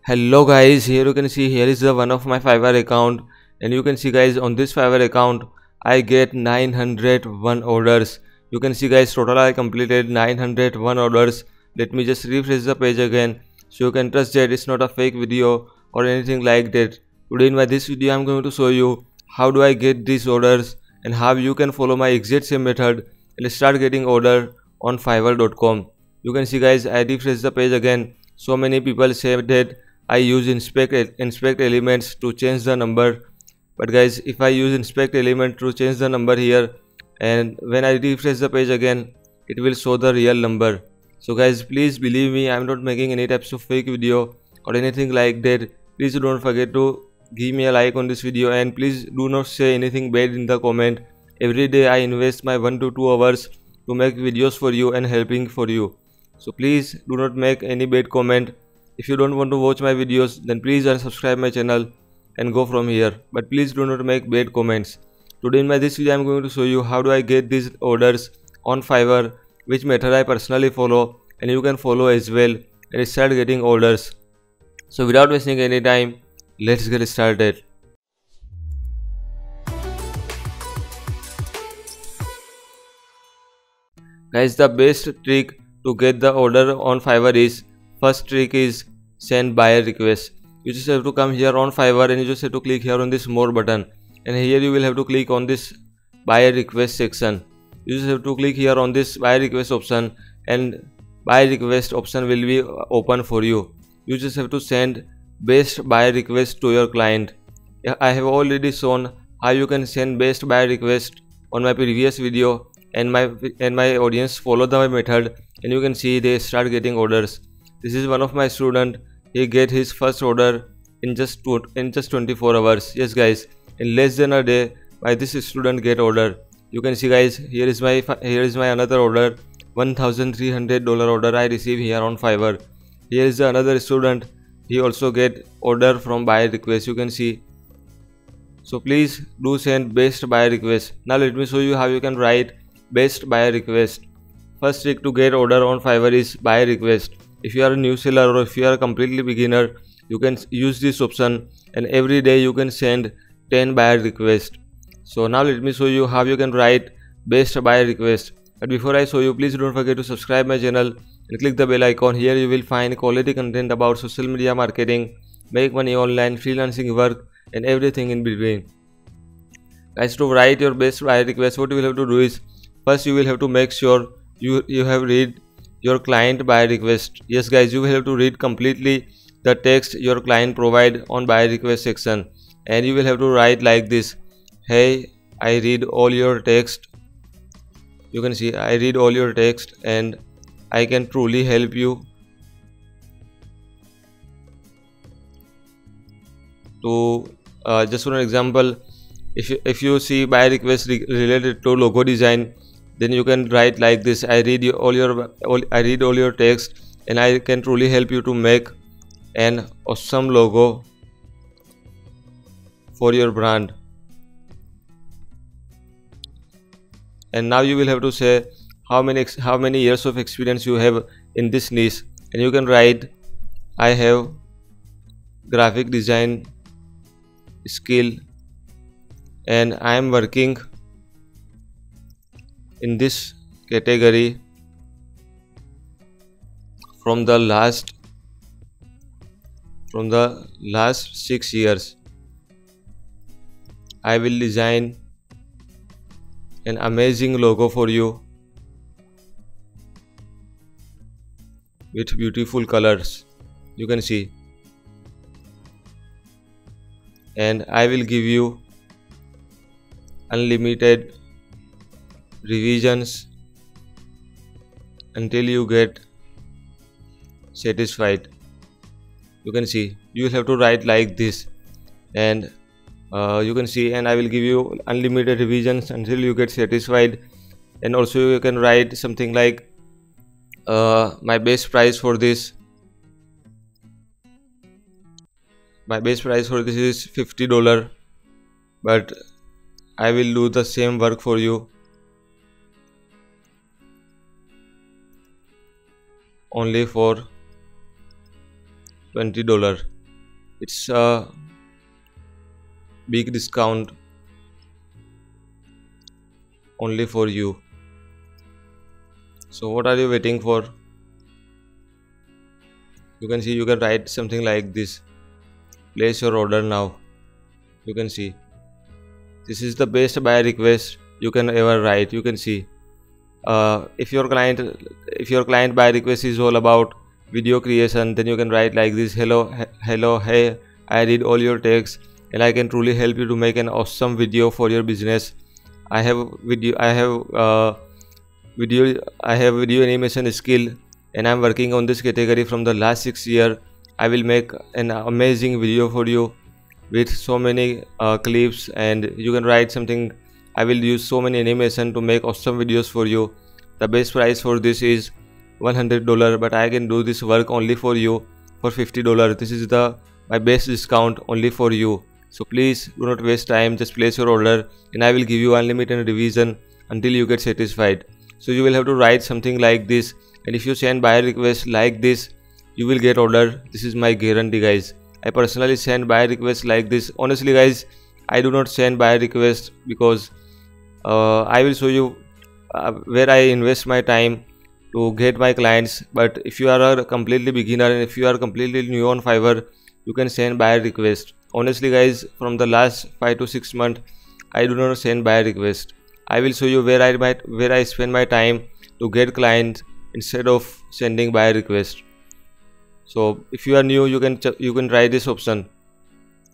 Hello guys, here you can see here is the one of my Fiverr account, and you can see guys on this Fiverr account I get 901 orders. You can see guys total I completed 901 orders. Let me just refresh the page again so you can trust that it's not a fake video or anything like that. Today in this video I'm going to show you how do I get these orders and how you can follow my exact same method and start getting order on fiverr.com. You can see guys I refresh the page again. So many people say that I use inspect elements to change the number, but guys if I use inspect element to change the number here, and when I refresh the page again it will show the real number. So guys please believe me, I'm not making any types of fake video or anything like that. Please don't forget to give me a like on this video, and please do not say anything bad in the comment. Every day I invest my 1 to 2 hours to make videos for you and helping for you. So please do not make any bad comment. If you don't want to watch my videos, then please unsubscribe my channel and go from here. But please do not make bad comments. Today in this video I am going to show you how do I get these orders on Fiverr, which method I personally follow and you can follow as well and start getting orders. So without wasting any time, let's get started. Guys, the best trick to get the order on Fiverr is, first trick is send buyer request. You just have to come here on Fiverr and you just have to click here on this more button, and here you will have to click on this buyer request section. You just have to click here on this buyer request option, and buyer request option will be open for you. You just have to send best buyer request to your client. I have already shown how you can send best buyer request on my previous video, and my audience follow the method, and you can see they start getting orders. This is one of my student. He get his first order in just 24 hours. Yes guys, in less than a day by this student get order. You can see guys, here is my another order, $1,300 order I receive here on Fiverr. Here is another student, he also get order from buyer request. You can see. So please do send best buyer request. Now let me show you how you can write best buyer request. First trick to get order on Fiverr is buyer request. If you are a new seller or if you are a completely beginner, you can use this option, and every day you can send 10 buyer requests. So now let me show you how you can write best buyer request. But before I show you, please don't forget to subscribe my channel and click the bell icon. Here you will find quality content about social media marketing, make money online, freelancing work, and everything in between. Guys, to write your best buyer request, what you will have to do is, first you will have to make sure you have read your client buyer request. Yes guys, you will have to read completely the text your client provide on buyer request section, and you will have to write like this: hey, I read all your text. You can see I read all your text and I can truly help you to just for an example, if you see buyer request related to logo design, then you can write like this: I read all your text and I can truly help you to make an awesome logo for your brand. And now you will have to say how many years of experience you have in this niche, and you can write I have graphic design skill and I am working in this category from the last 6 years. I will design an amazing logo for you with beautiful colors. You can see, and I will give you unlimited revisions until you get satisfied. You can see, you will have to write like this, and you can see, and I will give you unlimited revisions until you get satisfied. And also you can write something like my best price for this is $50, but I will do the same work for you only for $20. It's a big discount only for you. So what are you waiting for? You can see, you can write something like this: place your order now. You can see this is the best buy request you can ever write. You can see, if your client buy request is all about video creation, then you can write like this: hello, hey, I read all your texts and I can truly help you to make an awesome video for your business. I have video animation skill, and I'm working on this category from the last 6 years. I will make an amazing video for you with so many clips, and you can write something: I will use so many animation to make awesome videos for you. The best price for this is $100, but I can do this work only for you for $50. This is my best discount only for you. So please do not waste time, just place your order and I will give you unlimited revision until you get satisfied. So you will have to write something like this, and if you send buyer request like this, you will get order. This is my guarantee, guys. I personally send buyer requests like this. Honestly guys, I do not send buyer requests because I will show you where I invest my time to get my clients. But if you are a completely beginner and if you are completely new on Fiverr, you can send buyer request. Honestly guys, from the last 5 to 6 months, I do not send buyer request. I will show you where I spend my time to get clients instead of sending buyer request. So if you are new, you can try this option.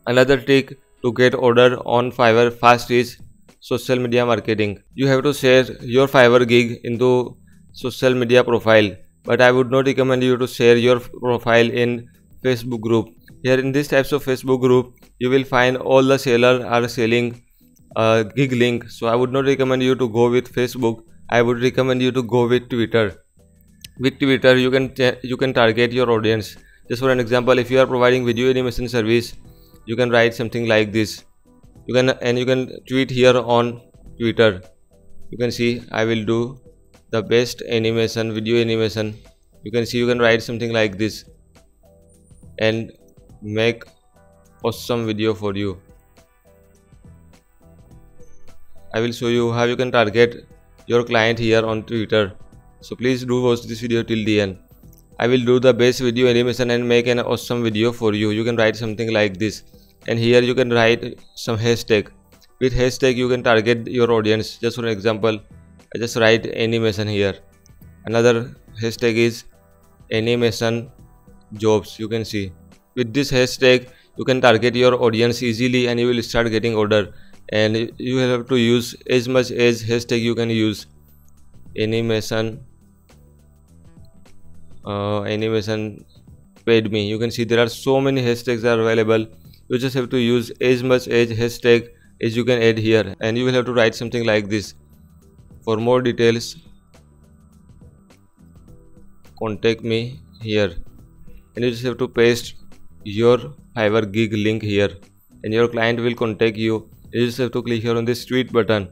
Another trick to get order on Fiverr fast is social media marketing. You have to share your Fiverr gig into social media profile, but I would not recommend you to share your profile in Facebook group. Here in this types of Facebook group, you will find all the sellers are selling gig link. So I would not recommend you to go with Facebook. I would recommend you to go with Twitter. With Twitter, you can target your audience. Just for an example, if you are providing video animation service, you can write something like this. You can tweet here on Twitter. You can see, I will do the best animation, video animation. You can see, you can write something like this and make awesome video for you. I will show you how you can target your client here on Twitter. So please do watch this video till the end. I will do the best video animation and make an awesome video for you. You can write something like this, and here you can write some hashtag. With hashtag you can target your audience. Just for an example, I just write animation here. Another hashtag is animation jobs. You can see, with this hashtag you can target your audience easily and you will start getting order. And you have to use as much as hashtag you can use. Animation paid me. You can see there are so many hashtags are available. You just have to use as much as hashtag as you can add here, and you will have to write something like this: for more details contact me here. And you just have to paste your Fiverr gig link here and your client will contact you. You just have to click here on this tweet button.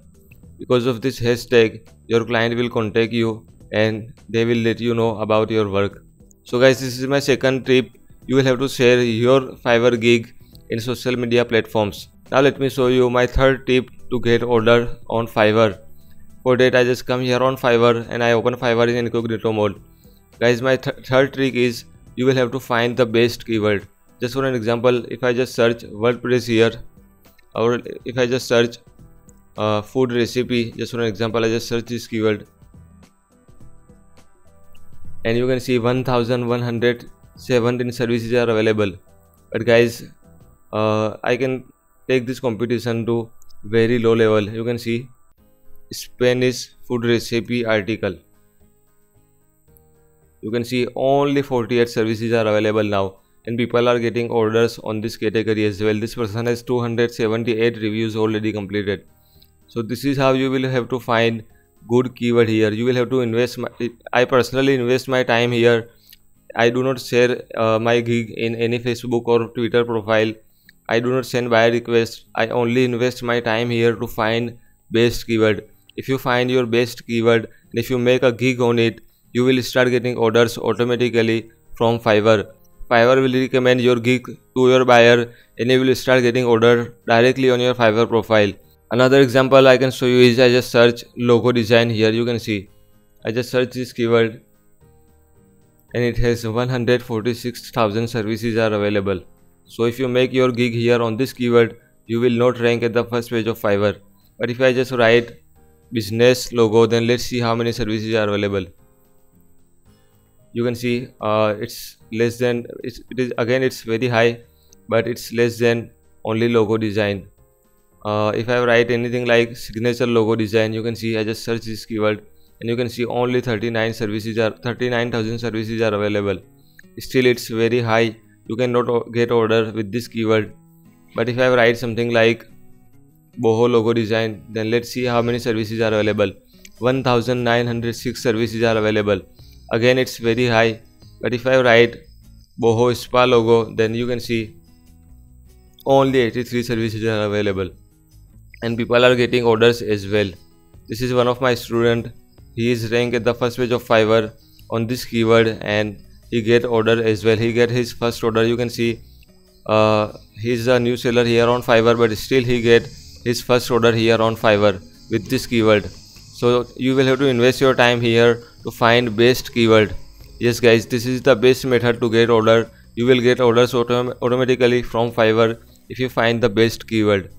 Because of this hashtag, your client will contact you and they will let you know about your work. So guys, this is my second tip. You will have to share your Fiverr gig in social media platforms. Now let me show you my third tip to get order on Fiverr. For that, I just come here on Fiverr and I open Fiverr in incognito mode. Guys, my third trick is you will have to find the best keyword. Just for an example, if I just search WordPress here, or if I just search food recipe, just for an example, I just search this keyword and you can see 1117 services are available. But guys, I can take this competition to very low level. You can see Spanish food recipe article. You can see only 48 services are available now, and people are getting orders on this category as well. This person has 278 reviews already completed. So this is how you will have to find good keyword here. You will have to invest. I personally invest my time here. I do not share my gig in any Facebook or Twitter profile. I do not send buyer requests. I only invest my time here to find best keyword. If you find your best keyword and if you make a gig on it, you will start getting orders automatically from Fiverr. Fiverr will recommend your gig to your buyer and you will start getting order directly on your Fiverr profile. Another example I can show you is I just search logo design. Here you can see I just search this keyword and it has 146,000 services are available. So if you make your gig here on this keyword, you will not rank at the first page of Fiverr. But if I just write business logo, then let's see how many services are available. You can see it's less than it's very high, but it's less than only logo design. If I write anything like signature logo design, you can see I just search this keyword and you can see only 39,000 services are available. Still it's very high. You cannot get order with this keyword. But if I write something like boho logo design, then let's see how many services are available. 1906 services are available. Again it's very high. But if I write boho spa logo, then you can see only 83 services are available and people are getting orders as well. This is one of my student. He is ranked at the first page of Fiverr on this keyword and he get order as well. He get his first order. You can see he's a new seller here on Fiverr, but still he get his first order here on Fiverr with this keyword. So you will have to invest your time here to find best keyword. Yes guys, this is the best method to get order. You will get orders automatically from Fiverr if you find the best keyword.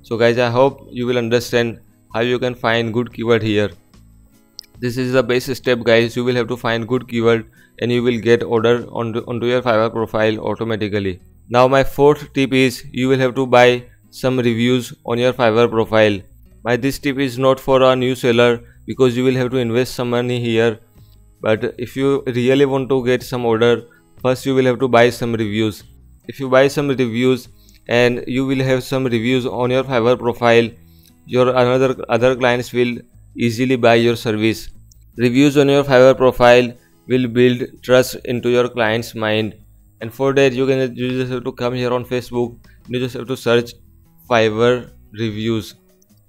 So guys, I hope you will understand how you can find good keyword here. This is the basic step guys. You will have to find good keyword and you will get order onto your Fiverr profile automatically. Now my fourth tip is you will have to buy some reviews on your Fiverr profile. This tip is not for a new seller because you will have to invest some money here. But if you really want to get some order, first you will have to buy some reviews. If you buy some reviews and you will have some reviews on your Fiverr profile, your other clients will easily buy your service. Reviews on your Fiverr profile will build trust into your client's mind, and for that you just have to come here on Facebook. You just have to search Fiverr reviews.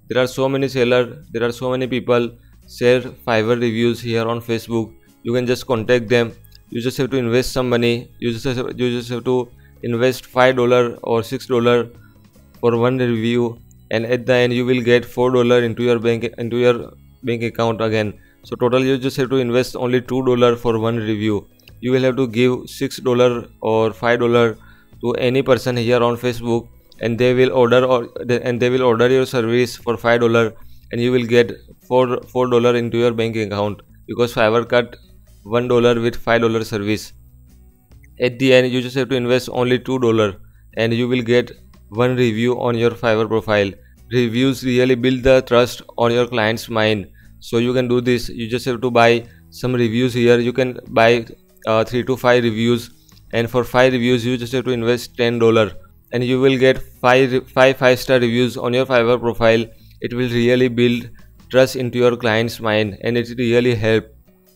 There are so many sellers, there are so many people share Fiverr reviews here on Facebook. You can just contact them. You just have to invest some money. You just have to invest $5 or $6 for one review, and at the end you will get $4 into your bank account again. So total you just have to invest only $2 for one review. You will have to give $6 or $5 to any person here on Facebook, and they will order your service for $5 and you will get $4 into your bank account because Fiverr cut $1 with $5 service. At the end you just have to invest only $2 and you will get one review on your Fiverr profile. Reviews really build the trust on your client's mind. So you can do this. You just have to buy some reviews here. You can buy 3 to 5 reviews, and for 5 reviews you just have to invest $10 and you will get 5-star reviews on your Fiverr profile. It will really build trust into your client's mind and it really help.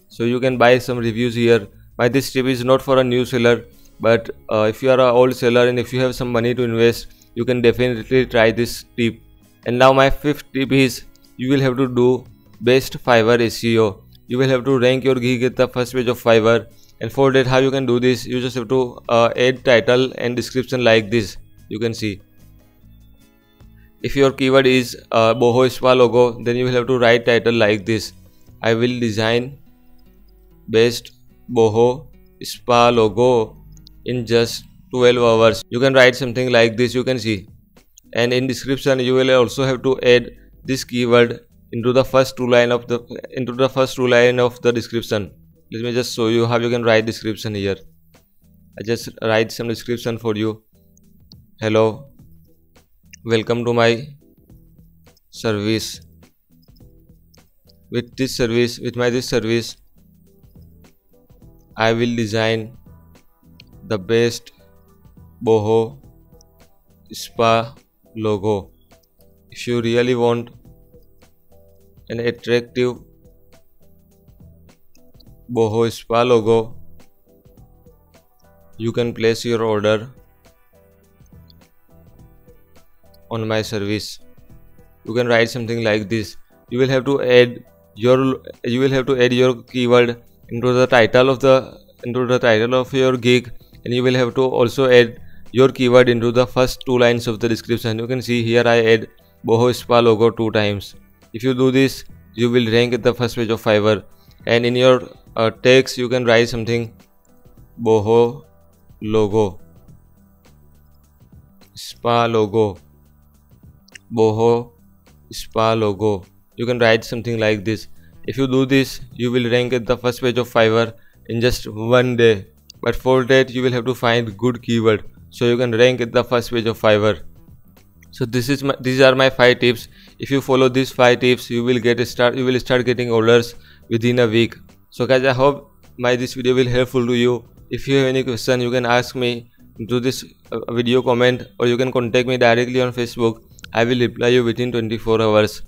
So you can buy some reviews here. This tip is not for a new seller, but if you are an old seller and if you have some money to invest, you can definitely try this tip. And now my fifth tip is you will have to do best Fiverr SEO. You will have to rank your gig at the first page of Fiverr, and for that how you can do this, you just have to add title and description like this. You can see if your keyword is boho spa logo, then you will have to write title like this: I will design best boho spa logo in just 12 hours. You can write something like this. You can see, and in description you will also have to add this keyword into the first two line of the description. Let me just show you how you can write description here. I just write some description for you. Hello, welcome to my service. With this service I will design the best boho spa logo. If you really want an attractive boho spa logo, you can place your order on my service. You can write something like this. You will have to add your keyword into the title of the into the title of your gig, and you will have to also add your keyword into the first 2 lines of the description. You can see here I add Boho Spa logo 2 times. If you do this, you will rank at the first page of Fiverr. And in your text you can write something Boho logo, Spa logo, Boho Spa logo. You can write something like this. If you do this, you will rank at the first page of Fiverr in just one day. But for that you will have to find good keyword, so you can rank at the first page of Fiverr. So these are my 5 tips. If you follow these 5 tips, you will start getting orders within a week. So guys, I hope this video will helpful to you. If you have any question, you can ask me to this video comment, or you can contact me directly on Facebook. I will reply you within 24 hours.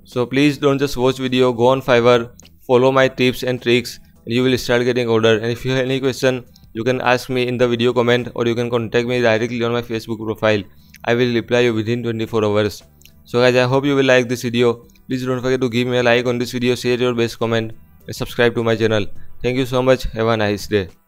So please don't just watch video, go on Fiverr, follow my tips and tricks, and you will start getting order. And if you have any question, you can ask me in the video comment, or you can contact me directly on my Facebook profile. I will reply you within 24 hours. So guys, I hope you will like this video. Please don't forget to give me a like on this video, share your best comment, and subscribe to my channel. Thank you so much. Have a nice day.